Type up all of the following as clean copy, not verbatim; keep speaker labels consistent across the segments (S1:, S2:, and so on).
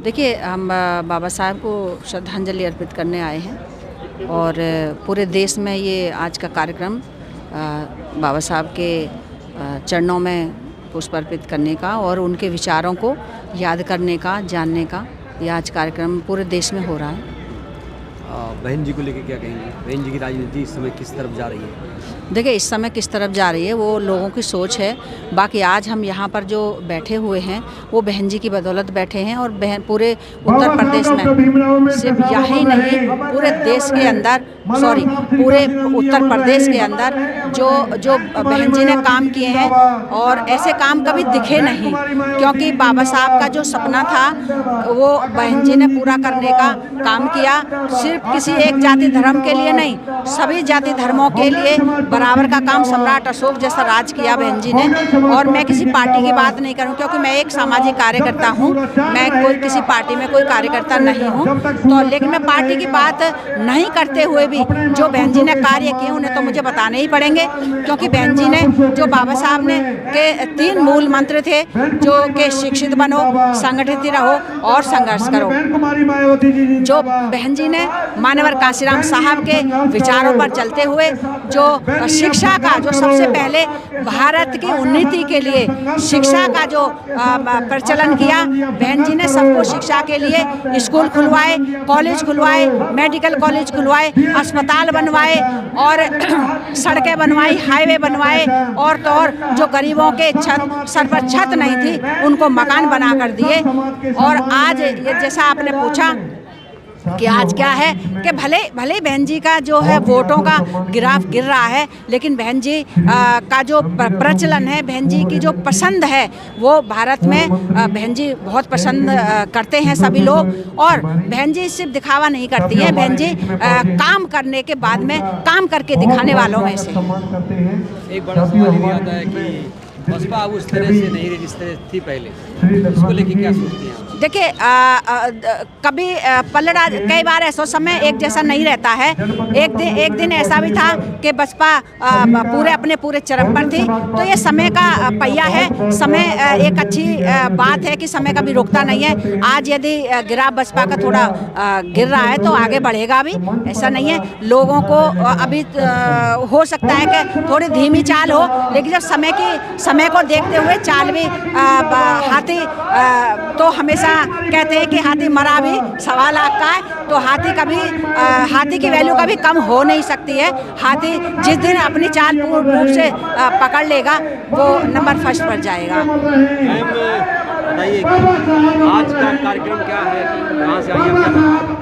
S1: देखिए, हम बाबा साहब को श्रद्धांजलि अर्पित करने आए हैं और पूरे देश में ये आज का कार्यक्रम बाबा साहब के चरणों में पुष्प अर्पित करने का और उनके विचारों को याद करने का, जानने का ये आज कार्यक्रम पूरे देश में हो रहा है।
S2: बहन जी को लेकर क्या कहेंगे? बहन जी की राजनीति इस समय किस तरफ जा रही है?
S1: देखिए, इस समय किस तरफ जा रही है वो लोगों की सोच है। बाकी आज हम यहाँ पर जो बैठे हुए हैं वो बहन जी की बदौलत बैठे हैं और पूरे उत्तर प्रदेश में, सिर्फ यही नहीं पूरे देश के अंदर, पूरे उत्तर प्रदेश के अंदर जो बहन जी ने काम किए हैं और ऐसे काम कभी दिखे नहीं, क्योंकि बाबा साहब का जो सपना था वो बहन जी ने पूरा करने का काम किया। सिर्फ किसी एक जाति धर्म के लिए नहीं, सभी जाति धर्मों के लिए बराबर का काम सम्राट अशोक जैसा राज किया बहन जी ने। और मैं किसी पार्टी की बात नहीं करूं, क्योंकि मैं एक सामाजिक कार्यकर्ता हूं, मैं कोई किसी पार्टी में कोई कार्यकर्ता नहीं हूं, तो लेकिन मैं पार्टी की बात नहीं करते हुए भी जो बहन जी ने कार्य किए उन्हें तो मुझे बताने ही पड़ेंगे, क्योंकि बहन जी ने जो बाबा साहब ने के 3 मूल मंत्र थे जो कि शिक्षित बनो, संगठित रहो और संघर्ष करो। जो बहन जी ने मान्यवर कांशीराम साहब के विचारों पर चलते हुए जो शिक्षा का जो सबसे पहले भारत की उन्नति के लिए शिक्षा का जो प्रचलन किया, बहन जी ने सबको शिक्षा के लिए स्कूल खुलवाए, कॉलेज खुलवाए, मेडिकल कॉलेज खुलवाए, अस्पताल बनवाए और सड़कें बनवाई, हाईवे बनवाए और तो और जो गरीबों के सर पर छत नहीं थी उनको मकान बना कर दिए। और आज ये जैसा आपने पूछा कि आज क्या है कि भले बहन जी का जो है वोटों का ग्राफ गिर रहा है, लेकिन बहन जी का जो प्रचलन है, बहन जी की जो पसंद है वो भारत में बहन जी बहुत पसंद करते हैं सभी लोग। और बहन जी सिर्फ दिखावा नहीं करती है, बहन जी काम करने के बाद में काम करके दिखाने वालों में से।
S2: एक बड़ा सवाल ये आता है कि बसपा अब उस तरह से नहीं रही जिस तरह थी पहले, इसको लेके क्या सोचती हैं?
S1: देखिए, कभी पलड़ा, कई बार ऐसा समय एक जैसा नहीं रहता है। एक दिन ऐसा भी था कि बसपा पूरे चरम पर थी, तो ये समय का पहिया है। समय एक अच्छी बात है कि समय कभी रुकता नहीं है। आज यदि गिराव बसपा का थोड़ा गिर रहा है तो आगे बढ़ेगा भी, ऐसा नहीं है। लोगों को अभी हो सकता है कि थोड़ी धीमी चाल हो, लेकिन जब समय को देखते हुए चाल भी हाथी तो हमेशा कहते हैं कि हाथी मरा भी 1.25 लाख का है, तो हाथी की वैल्यू कभी कम हो नहीं सकती है। हाथी जिस दिन अपनी चाल पूर्ण रूप से पकड़ लेगा वो नंबर 1 पर जाएगा।
S2: बताइए आज का कार्यक्रम क्या है, कहाँ से आई हैं?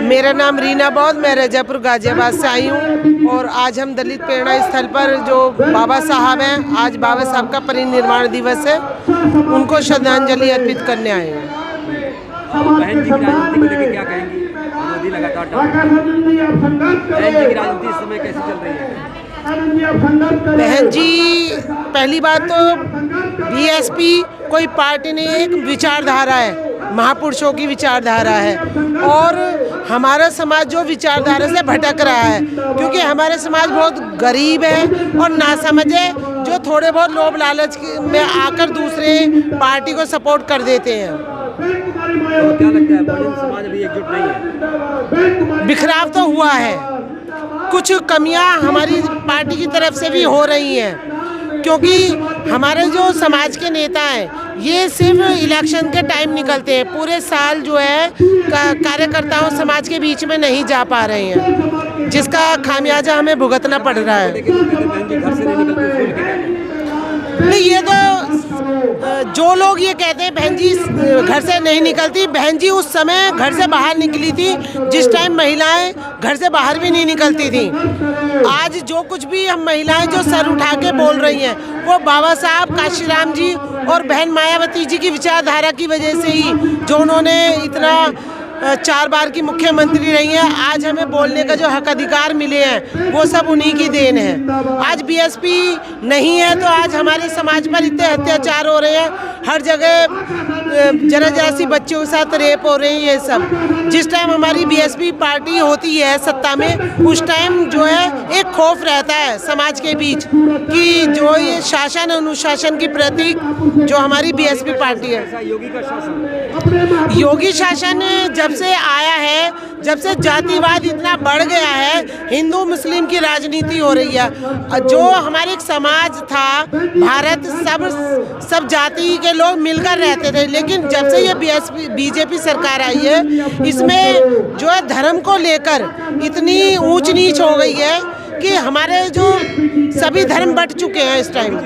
S3: मेरा नाम रीना बौद्ध, मैं रजापुर गाजियाबाद से आई हूँ और आज हम दलित प्रेरणा स्थल पर जो बाबा साहब हैं, आज बाबा साहब का परिनिर्वाण दिवस है, उनको श्रद्धांजलि अर्पित करने आए हैं।
S2: बहन जी की राजनीति को लेकर क्या कहेंगी? मोदी लगातार बहन जी की राजनीति इस समय कैसी चल रही है?
S3: बहन जी, पहली बात तो बीएसपी कोई पार्टी नहीं, एक विचारधारा है, महापुरुषों की विचारधारा है। और हमारा समाज जो विचारधारा से भटक रहा है, क्योंकि हमारा समाज बहुत गरीब है और नासमझ है, जो थोड़े बहुत लोभ लालच में आकर दूसरे पार्टी को सपोर्ट कर देते हैं।
S2: तो क्या लगता है बहुजन समाज अभी एकजुट नहीं है?
S3: बिखराव तो हुआ है, कुछ कमियां हमारी पार्टी की तरफ से भी हो रही हैं, क्योंकि हमारे जो समाज के नेता हैं ये सिर्फ इलेक्शन के टाइम निकलते हैं, पूरे साल जो है कार्यकर्ताओं समाज के बीच में नहीं जा पा रहे हैं, जिसका खामियाजा हमें भुगतना पड़ रहा है। नहीं, ये तो जो लोग ये कहते हैं बहन जी घर से नहीं निकलती, बहन जी उस समय घर से बाहर निकली थी जिस टाइम महिलाएं घर से बाहर भी नहीं निकलती थी। आज जो कुछ भी हम महिलाएं जो सर उठा के बोल रही हैं वो बाबा साहब, कांशीराम जी और बहन मायावती जी की विचारधारा की वजह से ही, जो उन्होंने इतना 4 बार की मुख्यमंत्री रही हैं, आज हमें बोलने का जो हक अधिकार मिले हैं वो सब उन्हीं की देन है। आज बीएसपी नहीं है तो आज हमारे समाज पर इतने अत्याचार हो रहे हैं, हर जगह जरा सी बच्चों के साथ रेप हो रहे हैं, ये सब। जिस टाइम हमारी बीएसपी पार्टी होती है सत्ता में, उस टाइम जो है एक खौफ रहता है समाज के बीच कि जो ये शासन अनुशासन की प्रतीक जो हमारी बीएसपी पार्टी है। योगी शासन जब से आया है, जब से जातिवाद इतना बढ़ गया है, हिंदू मुस्लिम की राजनीति हो रही है। जो हमारे एक समाज था, भारत सब जाति के लोग मिलकर रहते थे, लेकिन जब से ये बीजेपी सरकार आई है, इसमें जो है धर्म को लेकर इतनी ऊंच नीच हो गई है कि हमारे जो सभी धर्म बट चुके हैं इस टाइम।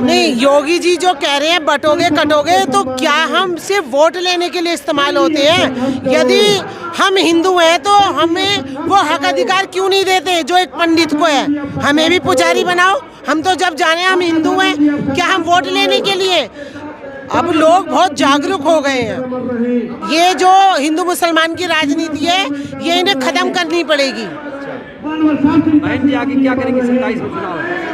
S3: नहीं, योगी जी जो कह रहे हैं बटोगे कटोगे, तो क्या हम सिर्फ वोट लेने के लिए इस्तेमाल होते हैं? यदि हम हिंदू हैं तो हमें वो हक अधिकार क्यों नहीं देते जो एक पंडित को है? हमें भी पुजारी बनाओ, हम तो जब जाने हम हिंदू हैं, क्या हम वोट लेने के लिए? अब लोग बहुत जागरूक हो गए हैं। ये जो हिंदू मुसलमान की राजनीति है, ये इन्हें खत्म करनी पड़ेगी।
S2: बहन जी आगे क्या करेंगे? 27 में चुनाव है।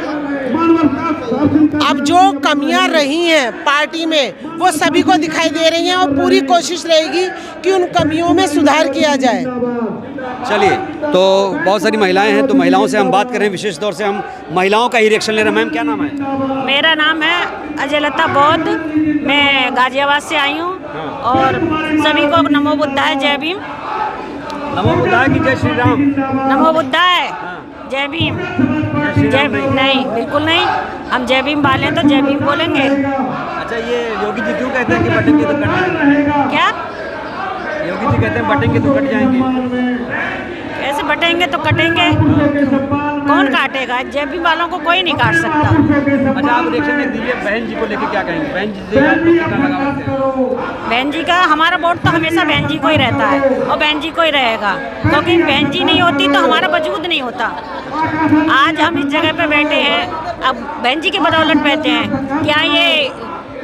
S3: अब जो कमियां रही हैं पार्टी में वो सभी को दिखाई दे रही हैं और पूरी कोशिश रहेगी कि उन कमियों में सुधार किया जाए।
S2: चलिए, तो बहुत सारी महिलाएं हैं, तो महिलाओं से हम बात करें, विशेष तौर से हम महिलाओं का ही रिएक्शन ले रहे हैं। मैम क्या नाम है?
S4: मेरा नाम है अजय लता बौद्ध, मैं गाजियाबाद से आई हूँ। और सभी को नमो बुद्धाय, जय भीम।
S2: नमो बुद्धाय की जय श्री राम।
S4: नमो बुद्धाय, जय भीम। जय भीम नहीं, बिल्कुल नहीं, हम जय भीम वाले हैं तो जय भीम बोलेंगे।
S2: अच्छा, ये योगी जी क्यों कहते हैं कि बटेंगे तो कट जाएंगे?
S4: क्या
S2: योगी जी कहते हैं बटेंगे तो कट जाएंगे?
S4: कैसे बटेंगे तो कटेंगे? कौन काटेगा? जय भीम वालों को कोई नहीं काट सकता।
S2: अच्छा, आप रिएक्शन एक दीजिए, बहन जी को लेके क्या कहेंगे? बहन जी से आप लोग कितना लगाते हैं?
S4: बहन जी का हमारा वोट तो हमेशा बहन जी को ही रहता है और बहन जी को ही रहेगा, क्योंकि बहन जी नहीं होती तो हमारा वजूद नहीं होता। आज हम इस जगह पे बैठे हैं, अब बहन जी की बदौलत बैठे हैं। क्या ये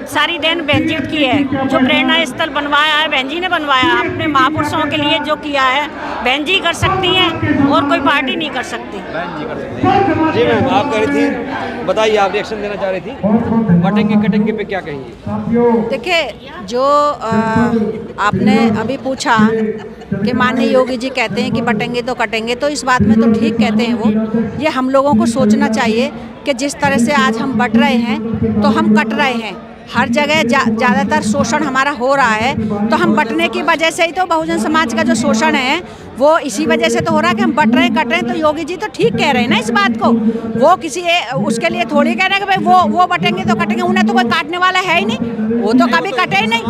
S4: सारी देन बहन जी की है? जो प्रेरणा स्थल बनवाया है बहन जी ने बनवाया, अपने महापुरुषों के लिए जो किया है बहन जी कर सकती हैं और कोई पार्टी नहीं कर सकती।
S2: बहन जी कर सकती हैं। जी मैम, आप कह रही थी, बताइए, आप रिएक्शन देना चाह रही थी, बटेंगे कटेंगे पे क्या कहेंगे?
S1: देखिए, जो आपने अभी पूछा कि माननीय योगी जी कहते हैं कि बटेंगे तो कटेंगे, तो इस बात में तो ठीक कहते हैं वो। ये हम लोगों को सोचना चाहिए कि जिस तरह से आज हम बट रहे हैं तो हम कट रहे हैं। हर जगह ज़्यादातर शोषण हमारा हो रहा है, तो हम बटने की वजह से ही तो बहुजन समाज का जो शोषण है वो इसी वजह से तो हो रहा है कि हम बट रहे हैं कट रहे हैं। तो योगी जी तो ठीक कह रहे हैं ना इस बात को। वो किसी उसके लिए थोड़ी कह रहे हैं कि भाई वो बटेंगे तो कटेंगे, उन्हें तो कोई काटने वाला है ही नहीं, वो तो कभी कटे ही नहीं।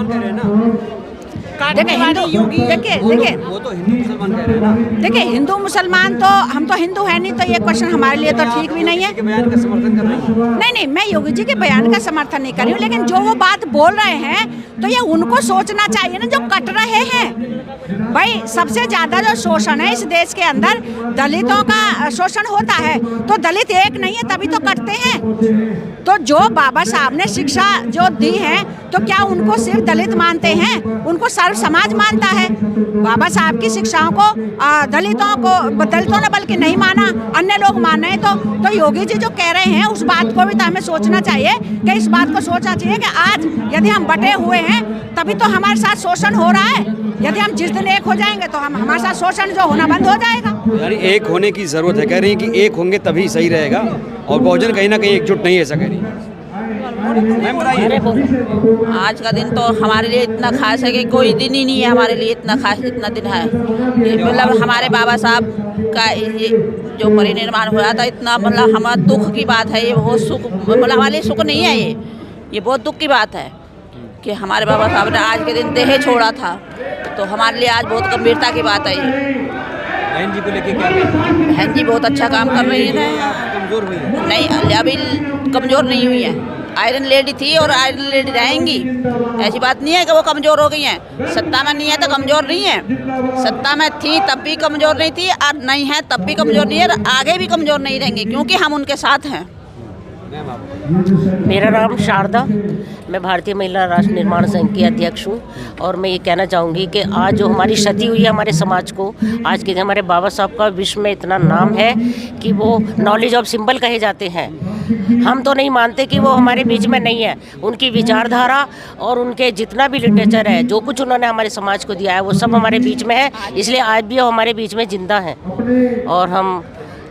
S1: देखिए
S2: वो तो हिंदू मुसलमान कह रहे हैं ना।
S1: देखिए, हिंदू मुसलमान तो हम तो हिंदू है नहीं, तो ये क्वेश्चन हमारे लिए तो ठीक भी नहीं है।
S2: बयान का समर्थन कर रही हैं?
S1: नहीं, मैं योगी जी के बयान का समर्थन नहीं कर रही हूँ, लेकिन जो वो बात बोल रहे हैं तो ये उनको सोचना चाहिए ना, जो कट रहे हैं। भाई, सबसे ज्यादा जो शोषण है इस देश के अंदर दलितों का शोषण होता है, तो दलित एक नहीं है तभी तो कटते हैं। तो जो बाबा साहब ने शिक्षा जो दी है, तो क्या उनको सिर्फ दलित मानते हैं? उनको सर्व समाज मानता है। बाबा साहब की शिक्षाओं को दलितों ने बल्कि नहीं माना, अन्य लोग मान रहे हैं। तो योगी जी जो कह रहे हैं उस बात को भी तो हमें सोचना चाहिए कि इस बात को सोचना चाहिए कि आज यदि हम बटे हुए हैं तभी तो हमारे साथ शोषण हो रहा है। यदि हम जिस दिन एक हो जाएंगे तो हमारे साथ शोषण जो होना बंद हो जाएगा।
S2: यानी एक होने की जरूरत है, कह रही है कि एक होंगे तभी सही रहेगा, और बहुजन कहीं ना कहीं एकजुट नहीं है, ऐसा कह रही है। मैम बताइए।
S5: आज का दिन तो हमारे लिए इतना खास है कि कोई दिन ही नहीं है हमारे लिए इतना खास, इतना दिन है। मतलब हमारे बाबा साहब का ये जो परिनिर्वाण हुआ था, इतना मतलब हमारा दुख की बात है। ये बहुत सुख, मतलब हमारे लिए सुख नहीं है, ये बहुत दुख की बात है कि हमारे बाबा साहब ने आज के दिन देह छोड़ा था, तो हमारे लिए आज बहुत गंभीरता की बात है ये।
S2: बहन जी को लेके क्या कहें?
S5: बहन जी बहुत अच्छा काम कर रही है।
S2: कमजोर हुई है?
S5: नहीं, अभी कमज़ोर नहीं हुई है। आयरन लेडी थी और आयरन लेडी रहेंगी, ऐसी बात नहीं है कि वो कमज़ोर हो गई हैं। सत्ता में नहीं है तो कमज़ोर नहीं है, सत्ता में थी तब भी कमज़ोर नहीं थी, और नहीं है तब भी कमज़ोर नहीं है, और आगे भी कमज़ोर नहीं रहेंगे, क्योंकि हम उनके साथ हैं।
S2: मैम आप?
S6: मेरा नाम शारदा, मैं भारतीय महिला राष्ट्र निर्माण संघ की अध्यक्ष हूँ। और मैं ये कहना चाहूँगी कि आज जो हमारी क्षति हुई है हमारे समाज को, आज के हमारे बाबा साहब का विश्व में इतना नाम है कि वो नॉलेज ऑफ सिंबल कहे जाते हैं। हम तो नहीं मानते कि वो हमारे बीच में नहीं है। उनकी विचारधारा और उनके जितना भी लिटरेचर है, जो कुछ उन्होंने हमारे समाज को दिया है, वो सब हमारे बीच में है। इसलिए आज भी वो हमारे बीच में जिंदा हैं और हम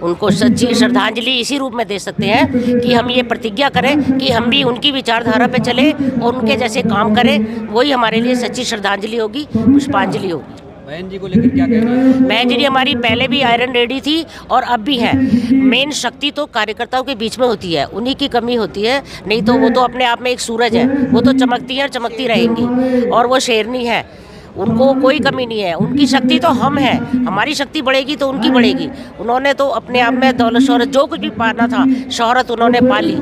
S6: उनको सच्ची श्रद्धांजलि इसी रूप में दे सकते हैं कि हम ये प्रतिज्ञा करें कि हम भी उनकी विचारधारा पे चले और उनके जैसे काम करें। वही हमारे लिए सच्ची श्रद्धांजलि होगी, पुष्पांजलि होगी।
S2: बहन जी को लेकर क्या कह रही है?
S6: बहन जी हमारी पहले भी आयरन रेडी थी और अब भी है। मेन शक्ति तो कार्यकर्ताओं के बीच में होती है, उन्हीं की कमी होती है। नहीं तो वो तो अपने आप में एक सूरज है, वो तो चमकती है और चमकती रहेंगी। और वो शेरनी है, उनको कोई कमी नहीं है। उनकी शक्ति तो हम है, हमारी शक्ति बढ़ेगी तो उनकी बढ़ेगी। उन्होंने तो अपने आप में दौलत शोहरत जो कुछ भी पाना था, शोहरत उन्होंने पा ली।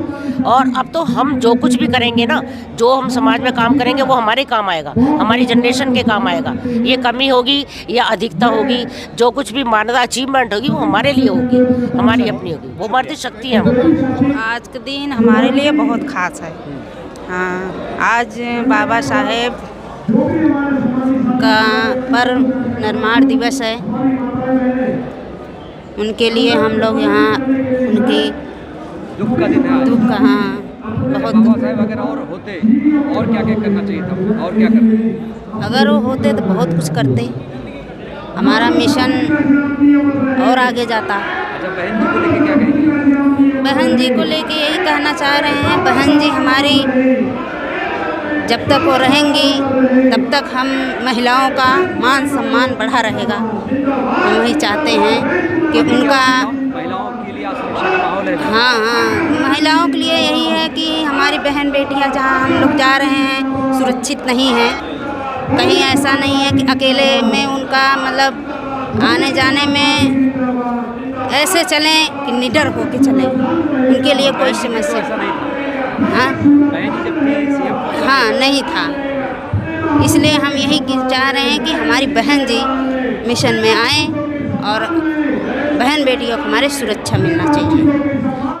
S6: और अब तो हम जो कुछ भी करेंगे ना, जो हम समाज में काम करेंगे वो हमारे काम आएगा, हमारी जनरेशन के काम आएगा। ये कमी होगी या अधिकता होगी, जो कुछ भी मानता अचीवमेंट होगी वो हमारे लिए होगी, हमारी अपनी होगी। वो हमारी शक्ति है। वो
S7: आज का दिन हमारे लिए बहुत खास है। हाँ, आज बाबा साहेब का पर निर्माण दिवस है। उनके लिए हम लोग यहाँ उनकी
S2: दुख का दिन है आज।
S7: दुख का, हाँ, बहुत
S2: बाबा साहब अगर और होते और क्या क्या करना चाहिए था, और क्या करते?
S7: अगर वो होते तो बहुत कुछ करते, हमारा मिशन और आगे जाता।
S2: अच्छा, बहन जी को लेकर क्या कहेंगे?
S7: बहन जी को लेके यही कहना चाह रहे हैं, बहन जी हमारी जब तक वो रहेंगी तब तक हम महिलाओं का मान सम्मान बढ़ा रहेगा। हम वही चाहते हैं कि उनका
S2: महिलाओं के लिए सुरक्षा का माहौल है।
S7: हाँ हाँ, महिलाओं के लिए यही है कि हमारी बहन बेटियां जहाँ हम लोग जा रहे हैं सुरक्षित नहीं हैं। कहीं ऐसा नहीं है कि अकेले में उनका मतलब आने जाने में ऐसे चलें कि निडर होके चलें, उनके लिए कोई समस्या हाँ नहीं था। इसलिए हम यही चाह रहे हैं कि हमारी बहन जी मिशन में आएँ और बहन बेटियों को हमारे सुरक्षा मिलना चाहिए।